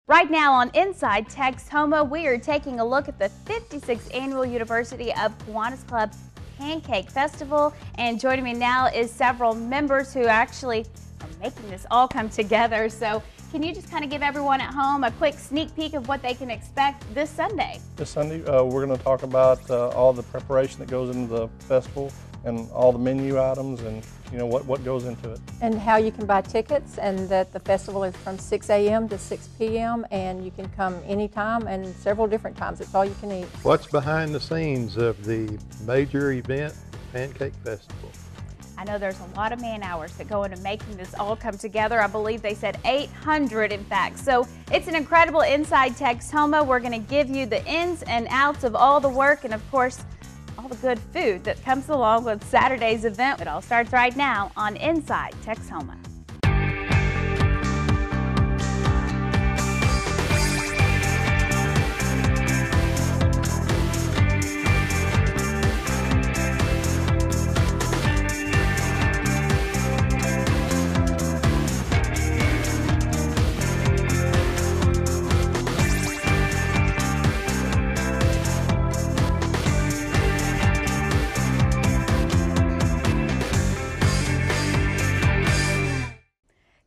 Right now on Inside Texoma, we are taking a look at the 56th Annual University of Kiwanis Club Pancake Festival. And joining me now is several members who actually are making this all come together. So can you just kind of give everyone at home a quick sneak peek of what they can expect this Sunday? This Sunday, we're going to talk about all the preparation that goes into the festival and all the menu items and what goes into it. And how you can buy tickets, and that the festival is from 6 a.m. to 6 p.m. and you can come anytime and several different times. It's all you can eat. What's behind the scenes of the major event, Pancake Festival? I know there's a lot of man hours that go into making this all come together. I believe they said 800 in fact. So it's an incredible Inside Texoma. We're going to give you the ins and outs of all the work and of course all the good food that comes along with Saturday's event. It all starts right now on Inside Texoma.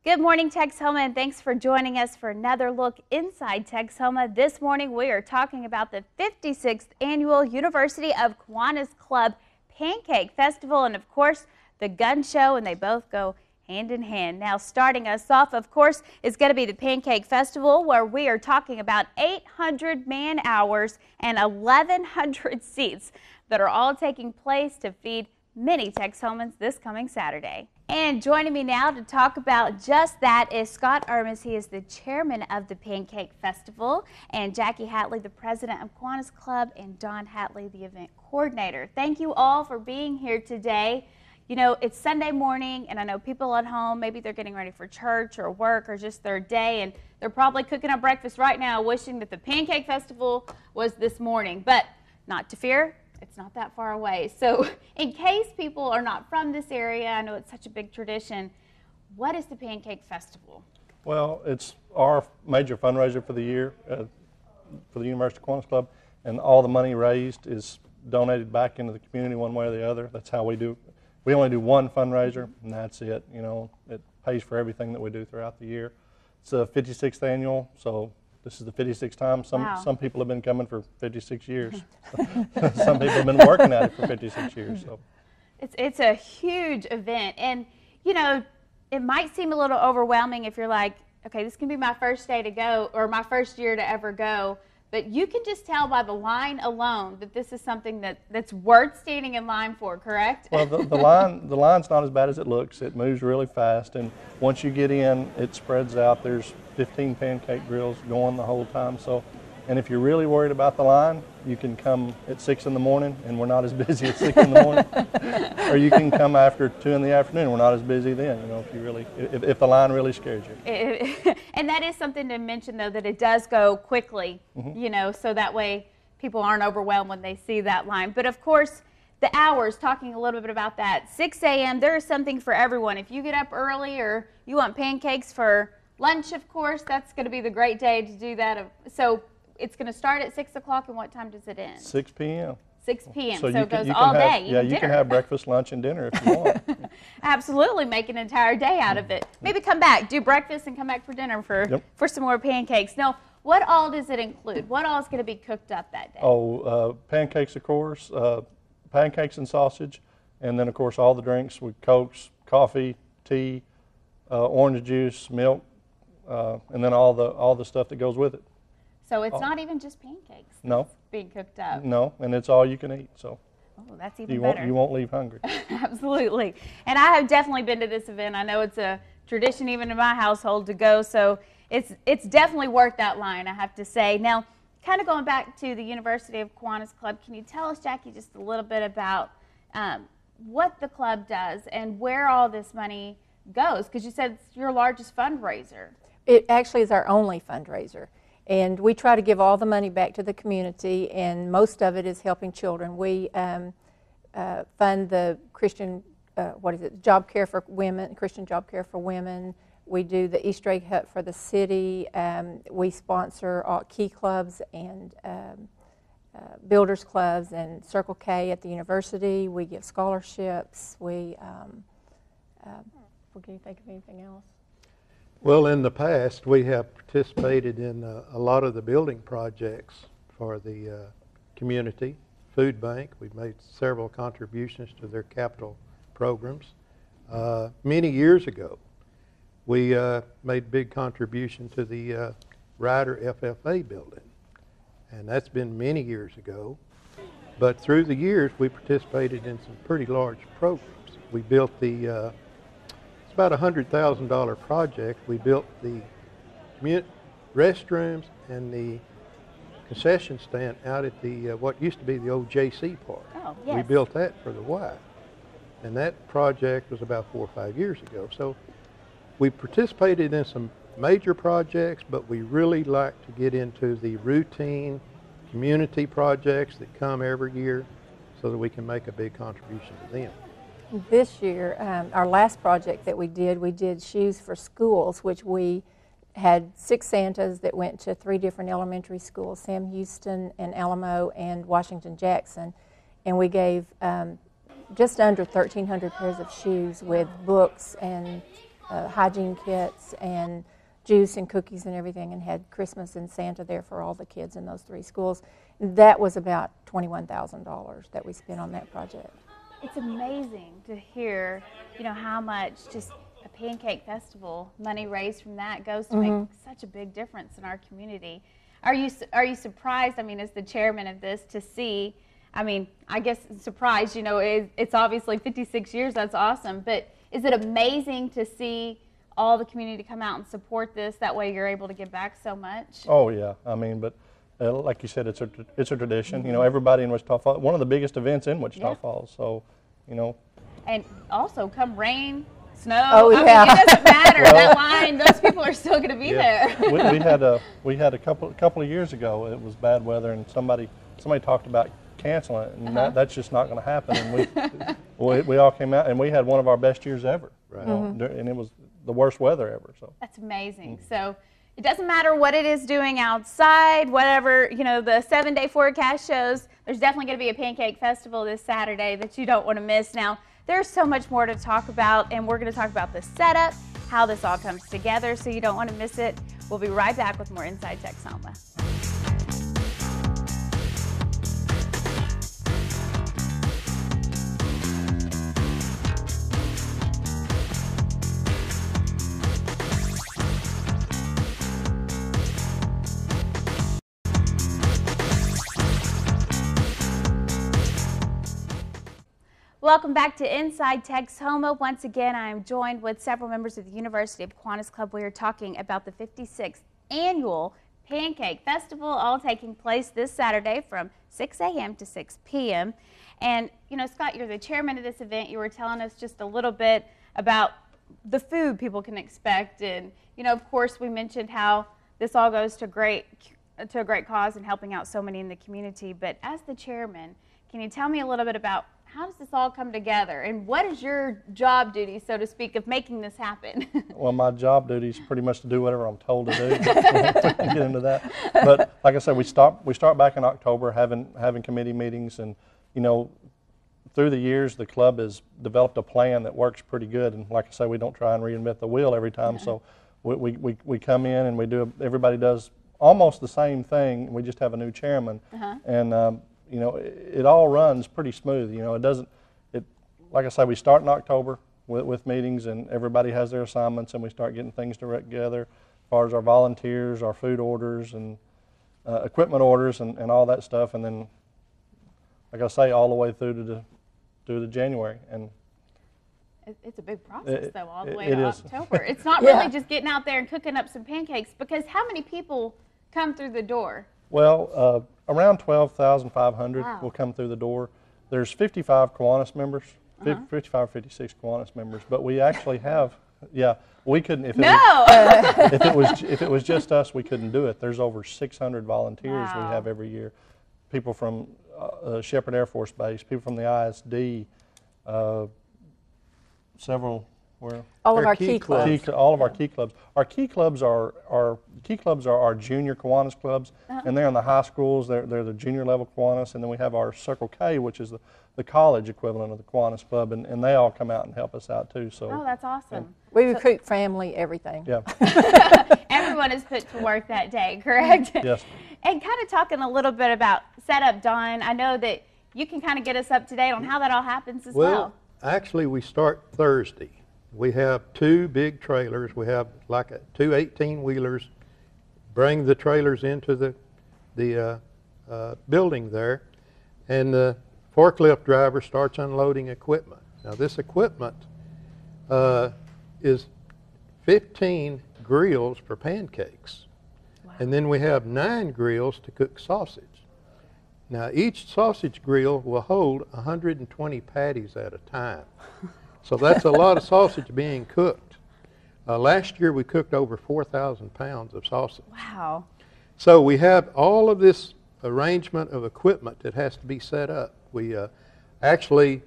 Good morning, Texoma, and thanks for joining us for another look inside Texoma. This morning we are talking about the 56th Annual University of Kiwanis Club Pancake Festival and, of course, the gun show, and they both go hand in hand. Now, starting us off, of course, is going to be the Pancake Festival, where we are talking about 800 man hours and 1,100 seats that are all taking place to feed many Texomans this coming Saturday. And joining me now to talk about just that is Scott Ermis. He is the chairman of the Pancake Festival, and Jackie Hatley, the president of Kiwanis Club, and Don Hatley, the event coordinator. Thank you all for being here today. You know, it's Sunday morning, and I know people at home, maybe they're getting ready for church or work or just their day, and they're probably cooking up breakfast right now wishing that the Pancake Festival was this morning. But not to fear. It's not that far away. So in case people are not from this area, I know it's such a big tradition, what is the Pancake Festival? Well, it's our major fundraiser for the year for the University of Kiwanis Club, and all the money raised is donated back into the community one way or the other. That's how we do. We only do one fundraiser, and that's it. You know, it pays for everything that we do throughout the year. It's the 56th annual, so this is the 56th time. Some people have been coming for 56 years. Some people have been working at it for 56 years. So it's a huge event, and you know, it might seem a little overwhelming if you're like, okay, this can be my first day to go or my first year to ever go. But you can just tell by the line alone that this is something that's worth standing in line for, correct? Well, the line's not as bad as it looks. It moves really fast, and once you get in, it spreads out. There's 15 pancake grills going the whole time. So, and if you're really worried about the line, you can come at 6 in the morning, and we're not as busy at 6 in the morning. Or you can come after 2 in the afternoon. We're not as busy then. You know, if the line really scares you. And that is something to mention, though, that it does go quickly. You know, so that way people aren't overwhelmed when they see that line. But of course, the hours, talking a little bit about that, 6 a.m., there is something for everyone. If you get up early or you want pancakes for lunch, of course, that's going to be the great day to do that. So it's going to start at 6 o'clock, and what time does it end? 6 p.m. 6 p.m. So you it goes can all have, day. Yeah, you can have breakfast, lunch, and dinner if you want. Absolutely, make an entire day out of it. Maybe come back, do breakfast, and come back for dinner for some more pancakes. Now, what all does it include? What all is going to be cooked up that day? Oh, pancakes, of course, pancakes and sausage, and then, of course, all the drinks with Cokes, coffee, tea, orange juice, milk, and then all the stuff that goes with it. So it's not even just pancakes that's being cooked up. No, and it's all you can eat. So that's even better. You won't leave hungry. Absolutely. And I have definitely been to this event. I know it's a tradition even in my household to go. So it's definitely worth that line, I have to say. Now, kind of going back to the University of Kiwanis Club, can you tell us, Jackie, just a little bit about what the club does and where all this money goes? Because you said it's your largest fundraiser. It actually is our only fundraiser. And we try to give all the money back to the community, and most of it is helping children. We fund the Christian, job care for women, Christian job care for women. We do the Easter egg hunt for the city. We sponsor all key clubs and builders clubs and Circle K at the university. We give scholarships. Can you think of anything else? Well, in the past, we have participated in a lot of the building projects for the community food bank. We've made several contributions to their capital programs. Many years ago, we made a big contribution to the Ryder FFA building, and that's been many years ago. But through the years, we participated in some pretty large programs. We built it's about a $100,000 project. We built the restrooms and the concession stand out at the what used to be the old JC Park. Oh, yes. We built that for the Y, and that project was about 4 or 5 years ago. So we participated in some major projects, but we really like to get into the routine community projects that come every year so that we can make a big contribution to them. This year, our last project that we did shoes for schools, which we had 6 Santas that went to 3 different elementary schools, Sam Houston and Alamo and Washington Jackson, and we gave just under 1,300 pairs of shoes with books and hygiene kits and juice and cookies and everything, and had Christmas and Santa there for all the kids in those 3 schools. That was about $21,000 that we spent on that project. It's amazing to hear, how much just a Pancake Festival money raised from that goes to make such a big difference in our community. Are you surprised, as the chairman of this, to see, I guess surprised, it's obviously 56 years, that's awesome, but is it amazing to see all the community come out and support this? That way you're able to give back so much? Oh, yeah. But like you said, it's a tradition. Everybody in Wichita Falls, one of the biggest events in Wichita Falls. So, And also, come rain, snow. Oh, yeah. It doesn't matter. That line, those people are still going to be there. we had a couple of years ago. It was bad weather, and somebody talked about canceling it, and that's just not going to happen. And we all came out, and we had one of our best years ever. Right. And it was the worst weather ever. So that's amazing. So it doesn't matter what it is doing outside, whatever, the 7-day forecast shows, there's definitely going to be a Pancake Festival this Saturday that you don't want to miss. Now, there's so much more to talk about, and we're going to talk about the setup, how this all comes together, so you don't want to miss it. We'll be right back with more Inside Texoma. Welcome back to Inside Texoma. Once again, I am joined with several members of the University of Kiwanis Club. We are talking about the 56th annual Pancake Festival, all taking place this Saturday from 6 a.m. to 6 p.m. And, Scott, you're the chairman of this event. You were telling us just a little bit about the food people can expect. And, of course, we mentioned how this all goes to a great cause and helping out so many in the community. But as the chairman, can you tell me a little bit about how does this all come together, and what is your job duty, so to speak, of making this happen? Well, my job duty is pretty much to do whatever I'm told to do. We can get into that. But like I said, we start back in October having committee meetings, and through the years the club has developed a plan that works pretty good. And like I say, we don't try and reinvent the wheel every time. So we come in and everybody does almost the same thing. We just have a new chairman, and it all runs pretty smooth. Like I say, we start in October with meetings, and everybody has their assignments, and we start getting things together as far as our volunteers, our food orders, and equipment orders, and all that stuff. And then, like I say, all the way through to January. And it's a big process, though, all the way to October. It's not really just getting out there and cooking up some pancakes, because how many people come through the door? Well, around 12,500 will come through the door. There's 55 Kiwanis members, 55 or 56 Kiwanis members, but we actually have, we couldn't, if it was just us, we couldn't do it. There's over 600 volunteers we have every year. People from Shepherd Air Force Base, people from the ISD, several Where? All of Our our key key clubs. All of our key clubs. Our key clubs are our junior Kiwanis clubs, and they're in the high schools. They're the junior level Kiwanis, and then we have our Circle K, which is the college equivalent of the Kiwanis club, and they all come out and help us out too. So. Oh, that's awesome. We recruit family, everything. Yeah. Everyone is put to work that day, correct? Yes. And kind of talking a little bit about setup, Don, I know that you can kind of get us up to date on how that all happens as well. Actually, we start Thursday. We have 2 big trailers. We have like 2 18-wheelers. Bring the trailers into the building there, and the forklift driver starts unloading equipment. Now, this equipment is 15 grills for pancakes. Wow. And then we have 9 grills to cook sausage. Now, each sausage grill will hold 120 patties at a time. So that's a lot of sausage being cooked. Last year we cooked over 4,000 pounds of sausage. Wow. So we have all of this arrangement of equipment that has to be set up. We actually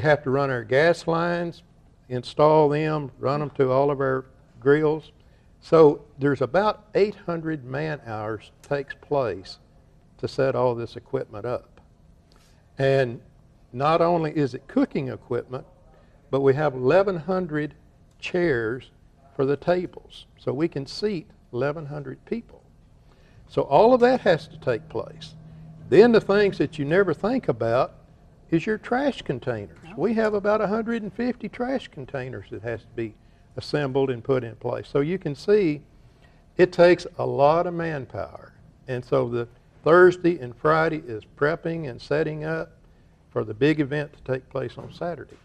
have to run our gas lines, install them, run them to all of our grills. So there's about 800 man hours takes place to set all this equipment up. And not only is it cooking equipment, but we have 1,100 chairs for the tables, so we can seat 1,100 people. So all of that has to take place. Then the things that you never think about is your trash containers. We have about 150 trash containers that has to be assembled and put in place. So you can see it takes a lot of manpower. And so the Thursday and Friday is prepping and setting up for the big event to take place on Saturday.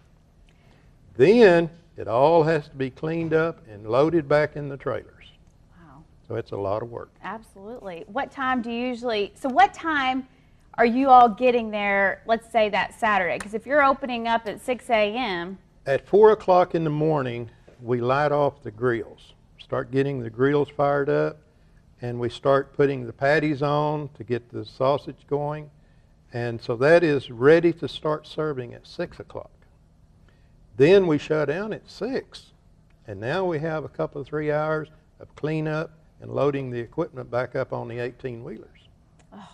Then it all has to be cleaned up and loaded back in the trailers. Wow. So it's a lot of work. Absolutely. What time do you usually, so what time are you all getting there, let's say that Saturday? Because if you're opening up at 6 a.m. At 4 o'clock in the morning, we light off the grills, start getting the grills fired up, and we start putting the patties on to get the sausage going. And so that is ready to start serving at 6 o'clock. Then we shut down at 6, and now we have a couple of 3 hours of cleanup and loading the equipment back up on the 18-wheelers. Oh,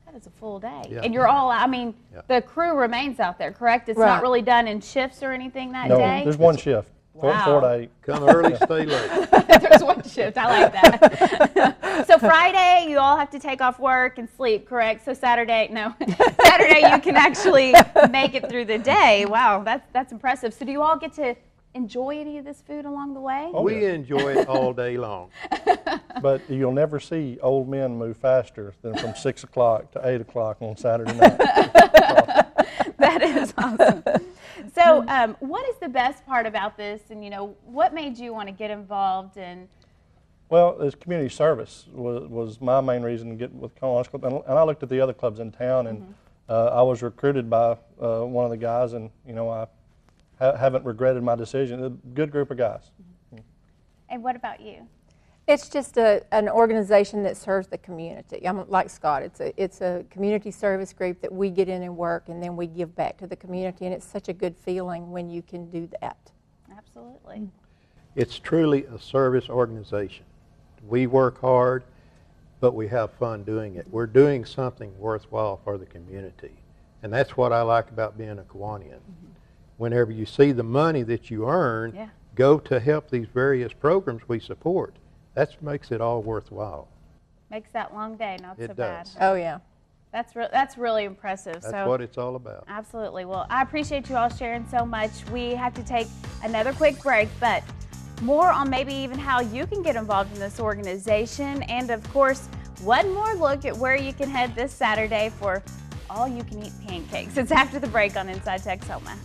that is a full day. Yeah. And you're all, I mean, the crew remains out there, correct? It's not really done in shifts or anything that day? No, there's one shift. Wow. 4 to 8. Come early, stay late. There's one shift. I like that. So Friday, you all have to take off work and sleep, correct? So Saturday, you can actually make it through the day. Wow, that's impressive. So do you all get to enjoy any of this food along the way? Oh, We enjoy it all day long. But you'll never see old men move faster than from 6 o'clock to 8 o'clock on Saturday night. That is awesome. So what is the best part about this, and what made you want to get involved in? Well, this community service was my main reason to get with Kiwanis Club, and I looked at the other clubs in town, and I was recruited by one of the guys, and I haven't regretted my decision. A good group of guys. And what about you? It's just an organization that serves the community. I'm like Scott. It's a community service group that we get in and work, and then we give back to the community, and it's such a good feeling when you can do that. Absolutely. It's truly a service organization. We work hard, but we have fun doing it. We're doing something worthwhile for the community, and that's what I like about being a Kiwanian. Whenever you see the money that you earn go to help these various programs we support, that makes it all worthwhile. Makes that long day not so bad. Does. Oh, yeah. That's really impressive. That's what it's all about. Absolutely. Well, I appreciate you all sharing so much. We have to take another quick break, but more on maybe even how you can get involved in this organization, and of course, one more look at where you can head this Saturday for all you can eat pancakes. It's after the break on Inside Texoma.